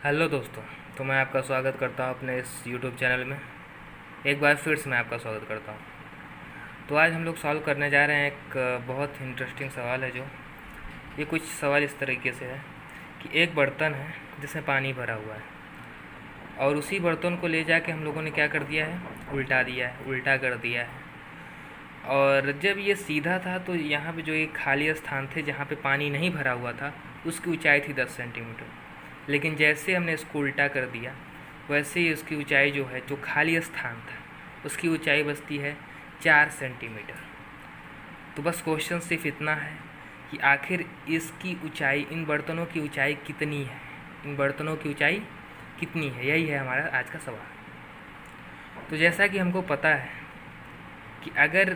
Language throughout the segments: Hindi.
हेलो दोस्तों। तो मैं आपका स्वागत करता हूं अपने इस यूट्यूब चैनल में। एक बार फिर से मैं आपका स्वागत करता हूं। तो आज हम लोग सॉल्व करने जा रहे हैं एक बहुत इंटरेस्टिंग सवाल है। जो ये कुछ सवाल इस तरीके से है कि एक बर्तन है जिसमें पानी भरा हुआ है और उसी बर्तन को ले जाके हम लोगों ने क्या कर दिया है, उल्टा दिया है, उल्टा कर दिया है। और जब ये सीधा था तो यहाँ पे जो एक खाली स्थान थे जहाँ पे पानी नहीं भरा हुआ था उसकी ऊंचाई थी 10 सेंटीमीटर। लेकिन जैसे हमने इसको उल्टा कर दिया वैसे ही उसकी ऊंचाई जो है, जो खाली स्थान था उसकी ऊंचाई बचती है 4 सेंटीमीटर। तो बस क्वेश्चन सिर्फ इतना है कि आखिर इसकी ऊंचाई, इन बर्तनों की ऊंचाई कितनी है, इन बर्तनों की ऊंचाई कितनी है, यही है हमारा आज का सवाल। तो जैसा कि हमको पता है कि अगर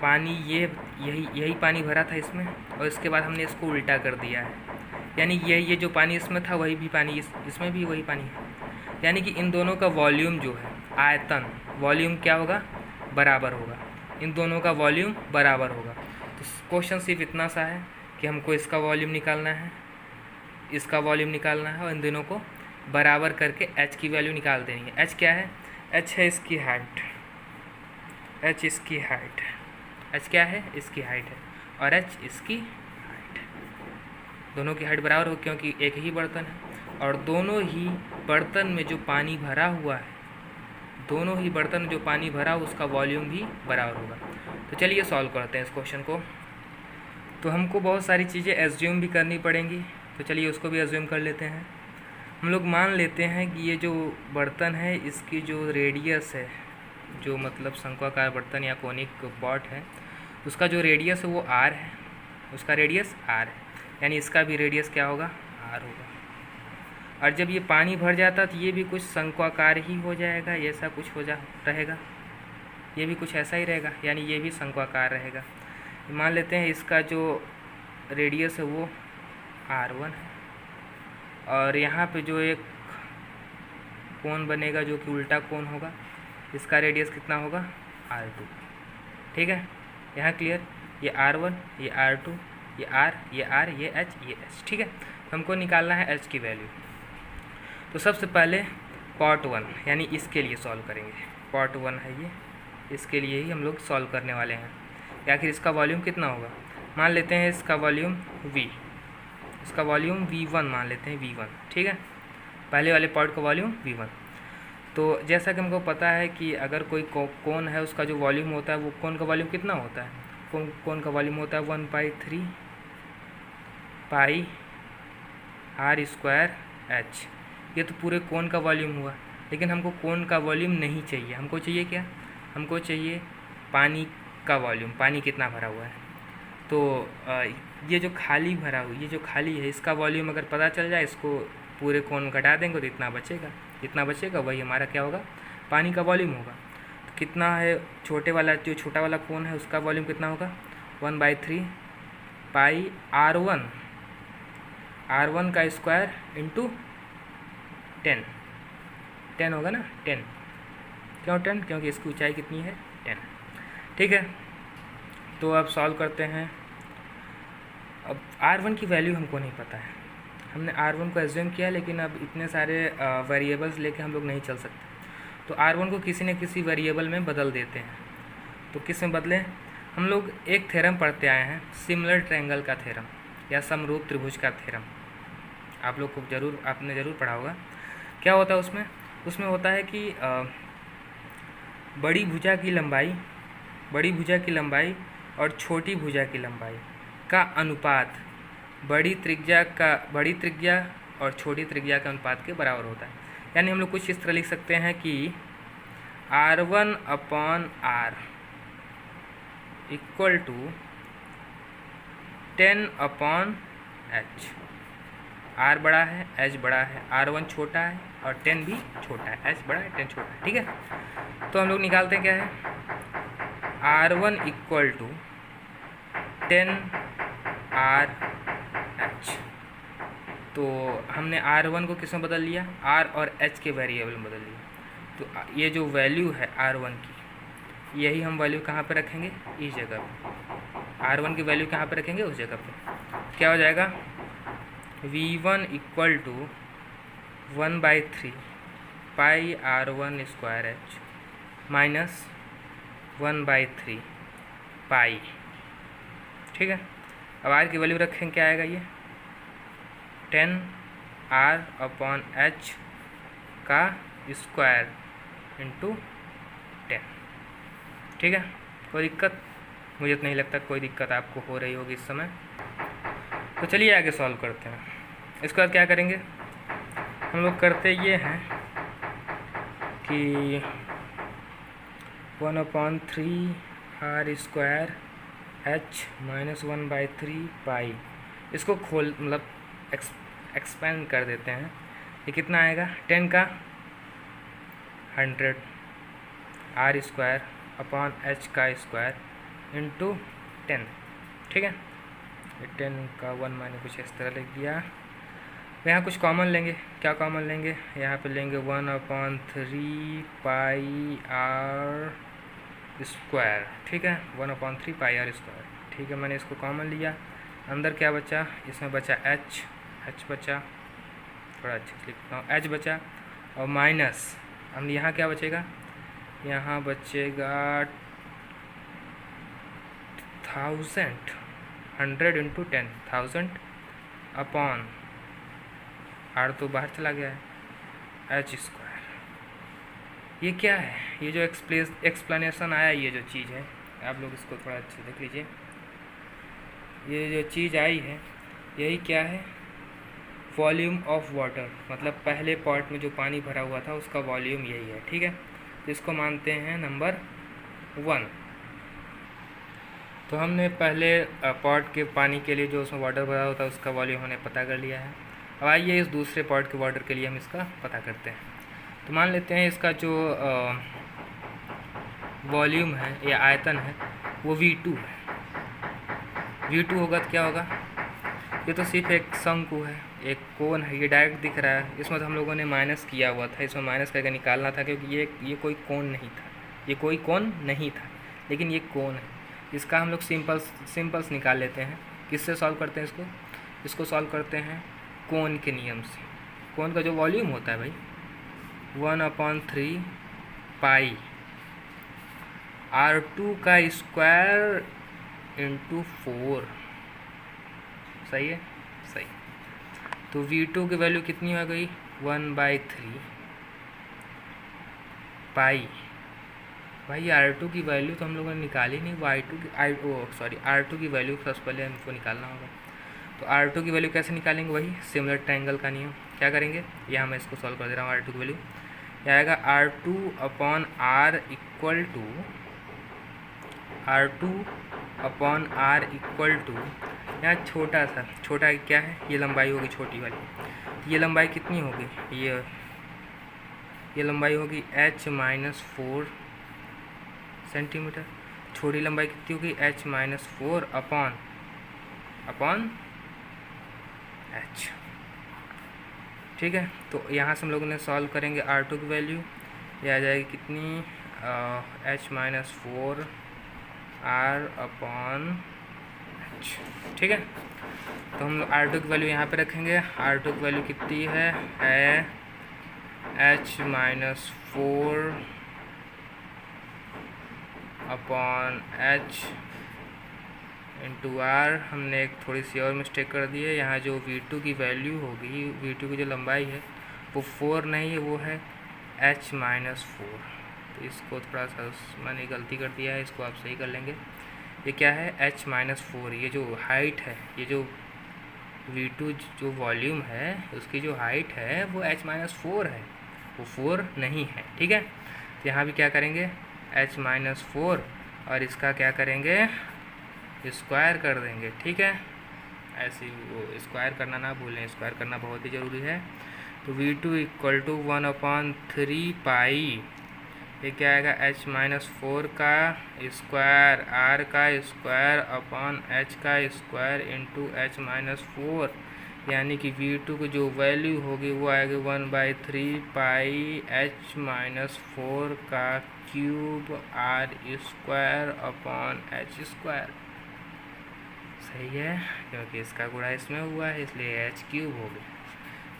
पानी यही पानी भरा था इसमें और इसके बाद हमने इसको उल्टा कर दिया है, यानी ये जो पानी इसमें था वही भी पानी इसमें भी वही पानी है। यानी कि इन दोनों का वॉल्यूम जो है, आयतन, वॉल्यूम क्या होगा, बराबर होगा। इन दोनों का वॉल्यूम बराबर होगा। तो क्वेश्चन सिर्फ इतना सा है कि हमको इसका वॉल्यूम निकालना है, इसका वॉल्यूम निकालना है और इन दोनों को बराबर करके एच की वैल्यू निकाल देनी है। एच क्या है? एच है इसकी हाइट, एच इसकी हाइट, एच क्या है? इसकी हाइट है और एच इसकी हाइट। दोनों की हाइट बराबर हो क्योंकि एक ही बर्तन है और दोनों ही बर्तन में जो पानी भरा हुआ है, दोनों ही बर्तन में जो पानी भरा हो उसका वॉल्यूम भी बराबर होगा। तो चलिए सॉल्व करते हैं इस क्वेश्चन को। तो हमको बहुत सारी चीज़ें एज्यूम भी करनी पड़ेंगी, तो चलिए उसको भी एज्यूम कर लेते हैं। हम लोग मान लेते हैं कि ये जो बर्तन है इसकी जो रेडियस है, जो मतलब शंक्वाकार बर्तन या कोनिक पॉट है, उसका जो रेडियस है वो आर है, उसका रेडियस आर है, यानी इसका भी रेडियस क्या होगा, आर होगा। और जब ये पानी भर जाता तो ये भी कुछ शंक्वाकार ही हो जाएगा, ऐसा कुछ रहेगा, ये भी कुछ ऐसा ही रहेगा, यानी ये भी शंक्वाकार रहेगा। मान लेते हैं इसका जो रेडियस है वो R1 है और यहाँ पे जो एक कोण बनेगा जो कि उल्टा कोण होगा, इसका रेडियस कितना होगा, R2। ठीक है, यहाँ क्लियर? ये R1, ये R2, ये R, ये R, ये H, ये H। ठीक है, हमको निकालना है H की वैल्यू। तो सबसे पहले पार्ट 1 यानी इसके लिए सॉल्व करेंगे। पार्ट 1 है ये, इसके लिए ही हम लोग सॉल्व करने वाले हैं। आखिर इसका वॉल्यूम कितना होगा? मान लेते हैं इसका वॉल्यूम V, इसका वॉल्यूम V1 मान लेते हैं, V1। ठीक है, पहले वाले पार्ट का वॉल्यूम V1। तो जैसा कि हमको पता है कि अगर कोई कोण है उसका जो वॉल्यूम होता है वो कोण का वॉल्यूम कितना होता है, कोण का वॉल्यूम होता है 1/3 पाई r² h। ये तो पूरे कोण का वॉल्यूम हुआ, लेकिन हमको कोण का वॉल्यूम नहीं चाहिए। हमको चाहिए क्या? हमको चाहिए पानी का वॉल्यूम, पानी कितना भरा हुआ है। तो ये जो खाली भरा हुआ, ये जो खाली है, इसका वॉल्यूम अगर पता चल जाए, इसको पूरे कोण घटा देंगे तो इतना बचेगा, इतना बचेगा वही हमारा क्या होगा, पानी का वॉल्यूम होगा। तो कितना है छोटे वाला, जो छोटा वाला कोण है उसका वॉल्यूम कितना होगा, 1/3 पाई R1, R1 का स्क्वायर इंटू 10 होगा ना, 10। क्यों 10? क्योंकि इसकी ऊंचाई कितनी है, 10। ठीक है, तो अब सॉल्व करते हैं। अब R1 की वैल्यू हमको नहीं पता है, हमने R1 को एज्यूम किया, लेकिन अब इतने सारे वेरिएबल्स लेके हम लोग नहीं चल सकते। तो R1 को किसी न किसी वेरिएबल में बदल देते हैं। तो किस में बदलें? हम लोग एक थ्योरम पढ़ते आए हैं, सिमिलर ट्रायंगल का थ्योरम या समरूप त्रिभुज का थ्योरम। आप लोग को आपने ज़रूर पढ़ा होगा। क्या होता है उसमें? उसमें होता है कि बड़ी भुजा की लंबाई और छोटी भुजा की लंबाई का अनुपात बड़ी त्रिज्या और छोटी त्रिज्या के अनुपात के बराबर होता है। यानी हम लोग कुछ इस तरह लिख सकते हैं कि R1/R equal to 10/H। R बड़ा है, H बड़ा है, R1 छोटा है और 10 भी छोटा है, H बड़ा है, 10 छोटा है। ठीक है, तो हम लोग निकालते हैं क्या है, R1 इक्वल टू 10RH। तो हमने R1 को किस में बदल लिया, R और H के वेरिएबल में बदल लिया। तो ये जो वैल्यू है R1 की, यही हम वैल्यू कहाँ पे रखेंगे, इस जगह पे। R1 की वैल्यू कहाँ पे रखेंगे, उस जगह पे। क्या हो जाएगा, V1 equal to 1/3 pi R1 square h minus 1/3 pi. ठीक है, अब आर की वैल्यू रखें, क्या आएगा ये 10R/H का स्क्वायर इंटू 10। ठीक है, कोई दिक्कत? मुझे तो नहीं लगता कोई दिक्कत आपको हो रही होगी इस समय। तो चलिए आगे सॉल्व करते हैं। इसके बाद क्या करेंगे हम लोग, करते ये हैं कि 1/3 R² H माइनस 1/3 पाई, इसको खोल मतलब एक्सपेंड कर देते हैं। ये कितना आएगा 10 का 100 R²/H का स्क्वायर इंटू 10। ठीक है, 10 का 1 मैंने कुछ इस तरह लिख दिया। यहाँ कुछ कॉमन लेंगे, क्या कॉमन लेंगे, यहाँ पे लेंगे 1/3 पाई R²। ठीक है, 1/3 पाई R²। ठीक है, मैंने इसको कॉमन लिया। अंदर क्या बचा, इसमें बचा H बचा, थोड़ा अच्छे से लिखता हूँ, H बचा, और माइनस हम यहाँ क्या बचेगा, यहाँ बचेगा 100 इंटू 10, 1000 अपॉन R तो बाहर चला गया है, H²। ये क्या है, ये जो एक्सप्लेनेशन आया, ये जो चीज़ है, आप लोग इसको थोड़ा अच्छे देख लीजिए। ये जो चीज़ आई है यही क्या है, वॉल्यूम ऑफ वाटर, मतलब पहले पॉट में जो पानी भरा हुआ था उसका वॉल्यूम यही है। ठीक है, तो इसको मानते हैं नंबर 1। तो हमने पहले पॉट के पानी के लिए जो उसमें वाटर भरा होता है उसका वॉल्यूम हमने पता कर लिया है। अब आइए इस दूसरे पॉट के वाटर के लिए हम इसका पता करते हैं। तो मान लेते हैं इसका जो वॉल्यूम है या आयतन है वो V2 है। V2 होगा तो क्या होगा, ये तो सिर्फ एक शंकु है, एक कोन है, ये डायरेक्ट दिख रहा है। इसमें तो हम लोगों ने माइनस किया हुआ था, इसमें माइनस करके निकालना था क्योंकि ये कोई कोन नहीं था, ये कोई कोन नहीं था, लेकिन ये कोन है। इसका हम लोग सिंपल्स निकाल लेते हैं। किससे सॉल्व करते हैं इसको सॉल्व करते हैं कोन के नियम से। कोन का जो वॉल्यूम होता है भाई 1/3 पाई R2 का स्क्वायर इंटू 4। सही है, सही। तो V2 की वैल्यू कितनी हो गई 1/3 पाई। भाई R2 की वैल्यू तो हम लोगों ने निकाली नहीं, R2 की वैल्यू सबसे पहले हमको निकालना होगा। तो R2 की वैल्यू कैसे निकालेंगे, वही सिमिलर ट्रायंगल का नियम। क्या करेंगे, यहाँ मैं इसको सॉल्व कर दे रहा हूँ। R2 की वैल्यू क्या आएगा, R2/R इक्वल टू यहाँ छोटा क्या है, ये लंबाई होगी छोटी वाली। ये लंबाई कितनी होगी, ये लंबाई होगी H-4 सेंटीमीटर। छोटी लंबाई कितनी होगी H-4 अपॉन H। ठीक है, तो यहाँ से हम लोगों ने सॉल्व करेंगे R2 की वैल्यू, ये आ जाएगी कितनी H-4 R/H। ठीक है, तो हम लोग R2 की वैल्यू यहाँ पे रखेंगे। R2 की वैल्यू कितनी है H-4 upon H into R। हमने एक थोड़ी सी और मिस्टेक कर दी है, यहाँ जो V2 की वैल्यू होगी, V2 की जो लंबाई है वो 4 नहीं है, वो है H-4। तो इसको थोड़ा सा मैंने गलती कर दिया है, इसको आप सही कर लेंगे। ये क्या है H-4, ये जो हाइट है, ये जो V2 जो वॉल्यूम है उसकी जो हाइट है वो H-4 है, वो 4 नहीं है। ठीक है, तो यहाँ भी क्या करेंगे H-4 और इसका क्या करेंगे स्क्वायर कर देंगे। ठीक है, ऐसे वो स्क्वायर करना ना भूलें, स्क्वायर करना बहुत ही ज़रूरी है। तो V2 इक्वल टू 1/3 पाई, ये क्या आएगा H-4 का स्क्वायर R का स्क्वायर अपॉन H का स्क्वायर इंटू H-4, यानी कि V2 की जो वैल्यू होगी वो आएगी 1/3 पाई H-4 का क्यूब R² अपॉन H²। सही है, क्योंकि इसका गुणा इसमें हुआ है इसलिए H³ हो गया।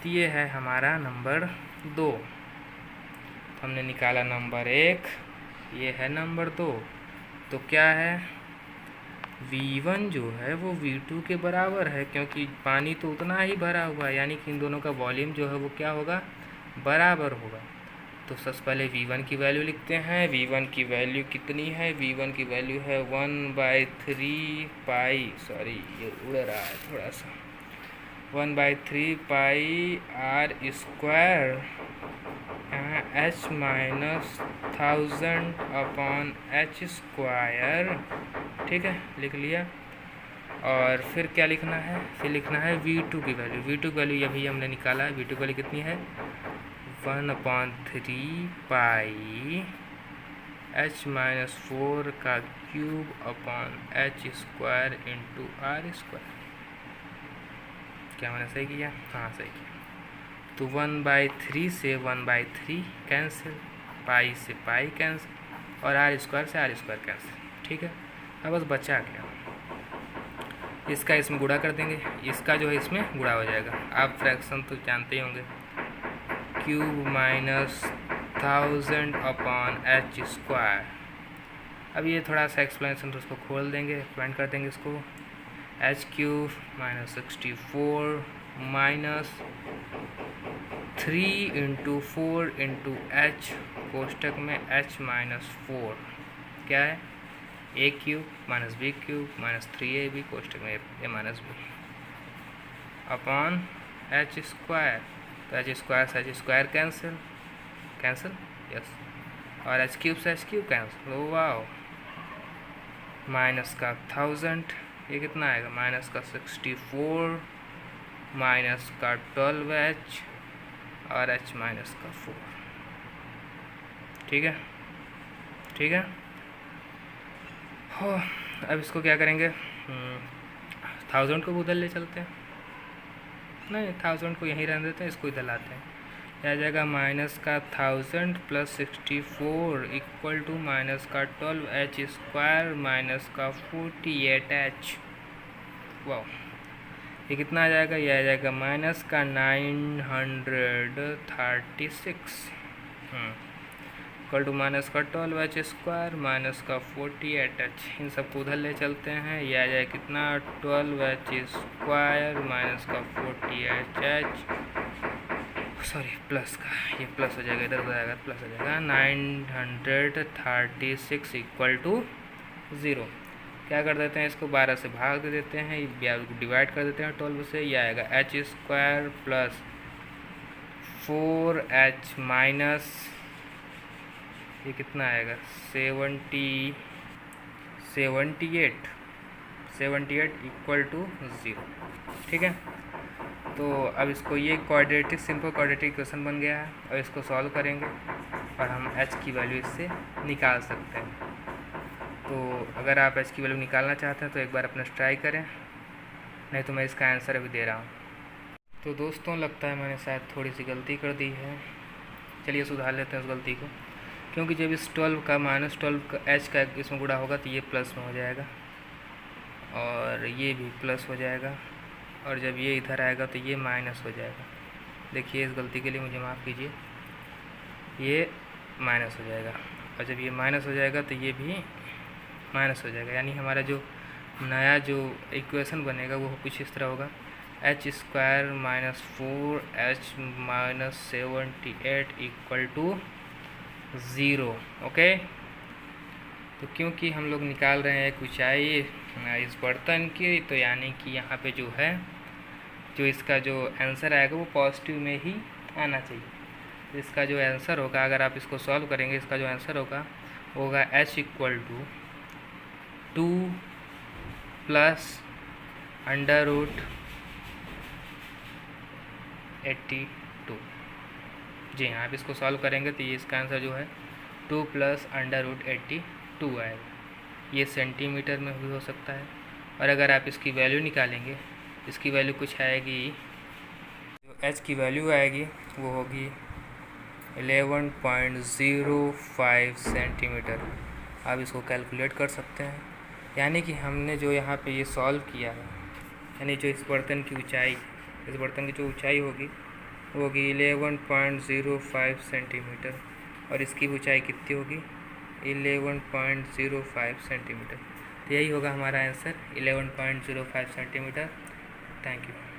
तो ये है हमारा नंबर 2। हमने निकाला नंबर 1, ये है नंबर 2। तो क्या है, V1 जो है वो V2 के बराबर है, क्योंकि पानी तो उतना ही भरा हुआ है, यानी कि इन दोनों का वॉल्यूम जो है वो क्या होगा, बराबर होगा। तो सबसे पहले V1 की वैल्यू लिखते हैं। V1 की वैल्यू कितनी है, V1 की वैल्यू है 1/3 पाई, सॉरी ये उड़ रहा है थोड़ा सा, 1/3 पाई r स्क्वायर, यहाँ h माइनस 1000/h स्क्वायर, ठीक है, लिख लिया। और फिर क्या लिखना है, फिर लिखना है V2 की वैल्यू। V2 की वैल्यू अभी हमने निकाला है। V2 की वैल्यू कितनी है, 1/3 पाई h माइनस 4 का cube upon h square into r square. क्या मैंने सही किया, हाँ सही किया। तो 1/3 से 1/3 कैंसिल, पाई से पाई कैंसिल, और r स्क्वायर से r स्क्वायर कैंसिल, ठीक है। अब बस बचा क्या, इसका इसमें गुणा कर देंगे, इसका जो है इसमें गुणा हो जाएगा। आप फ्रैक्शन तो जानते ही होंगे, क्यूब माइनस 1000/h स्क्वायर। अब ये थोड़ा सा एक्सप्लेनेशन तो उसको खोल देंगे, एक्सप्लेन कर देंगे इसको। h³ माइनस 64 माइनस 3 × 4 × h कोष्टक में h माइनस 4 क्या है, a³ minus b³ minus 3ab कोष्टक में a minus b upon h square. तो h स्क्वायर से h square cancel, cancel yes, और h³ से h³ cancel. Oh wow, minus का 1000, ये कितना आएगा, माइनस का 64 माइनस का 12h और h माइनस का 4, ठीक है, ठीक है। हो, अब इसको क्या करेंगे, 1000 को उधर ले चलते हैं, नहीं 1000 को यहीं रहने देते हैं, इसको इधर लाते हैं। यह आ जाएगा माइनस का 1000 प्लस 64 इक्वल टू माइनस का 12h स्क्वायर माइनस का 48h। वाह, ये कितना आ जाएगा, ये आ जाएगा माइनस का 936 इक्वल टू माइनस का 12h स्क्वायर माइनस का 48h। इन सबको उधर ले चलते हैं, ये आ जाए कितना, 12h स्क्वायर माइनस का 48h, सॉरी प्लस का, ये प्लस हो जाएगा, इधर हो जाएगा प्लस हो जाएगा, 936 इक्वल टू 0। क्या कर देते हैं, इसको 12 से भाग दे देते हैं, या डिवाइड कर देते हैं 12 से, ये आएगा h square plus 4h minus, ये कितना आएगा, 78 इक्वल टू 0, ठीक है। तो अब इसको, ये क्वाड्रेटिक, सिंपल क्वाड्रेटिक इक्वेशन बन गया है, और इसको सॉल्व करेंगे और हम h की वैल्यू इससे निकाल सकते हैं। तो अगर आप h की वैल्यू निकालना चाहते हैं तो एक बार अपना ट्राई करें, नहीं तो मैं इसका आंसर अभी दे रहा हूँ। तो दोस्तों लगता है मैंने शायद थोड़ी सी गलती कर दी है, चलिए सुधार लेते हैं उस गलती को। क्योंकि जब इस 12 का माइनस 12 का h का इसमें गुणा होगा तो ये प्लस में हो जाएगा, और ये भी प्लस हो जाएगा, और जब ये इधर आएगा तो ये माइनस हो जाएगा। देखिए इस गलती के लिए मुझे माफ़ कीजिए, ये माइनस हो जाएगा, और जब ये माइनस हो जाएगा तो ये भी माइनस हो जाएगा। यानी हमारा जो नया जो इक्वेशन बनेगा वो कुछ इस तरह होगा, h square minus 4h minus 78 equal to 0। Okay, तो क्योंकि हम लोग निकाल रहे हैं एक ऊंचाई इस बर्तन की, तो यानी कि यहाँ पे जो है, जो इसका जो आंसर आएगा वो पॉजिटिव में ही आना चाहिए। तो इसका जो आंसर होगा, अगर आप इसको सॉल्व करेंगे, इसका जो आंसर होगा h equal to 2 plus under root 82। जी हाँ, आप इसको सॉल्व करेंगे तो ये इसका आंसर जो है 2 प्लस अंडर रूट 82 आएगा। ये सेंटीमीटर में भी हो सकता है, और अगर आप इसकी वैल्यू निकालेंगे, इसकी वैल्यू कुछ आएगी, जो h की वैल्यू आएगी वो होगी 11.05 सेंटीमीटर। आप इसको कैलकुलेट कर सकते हैं। यानी कि हमने जो यहाँ पे ये सॉल्व किया है, यानी जो इस बर्तन की ऊंचाई, इस बर्तन की जो ऊंचाई होगी वो होगी 11.05 सेंटीमीटर। और इसकी ऊंचाई कितनी होगी? 11.05 सेंटीमीटर। तो यही होगा हमारा आंसर, 11.05 सेंटीमीटर। Thank you.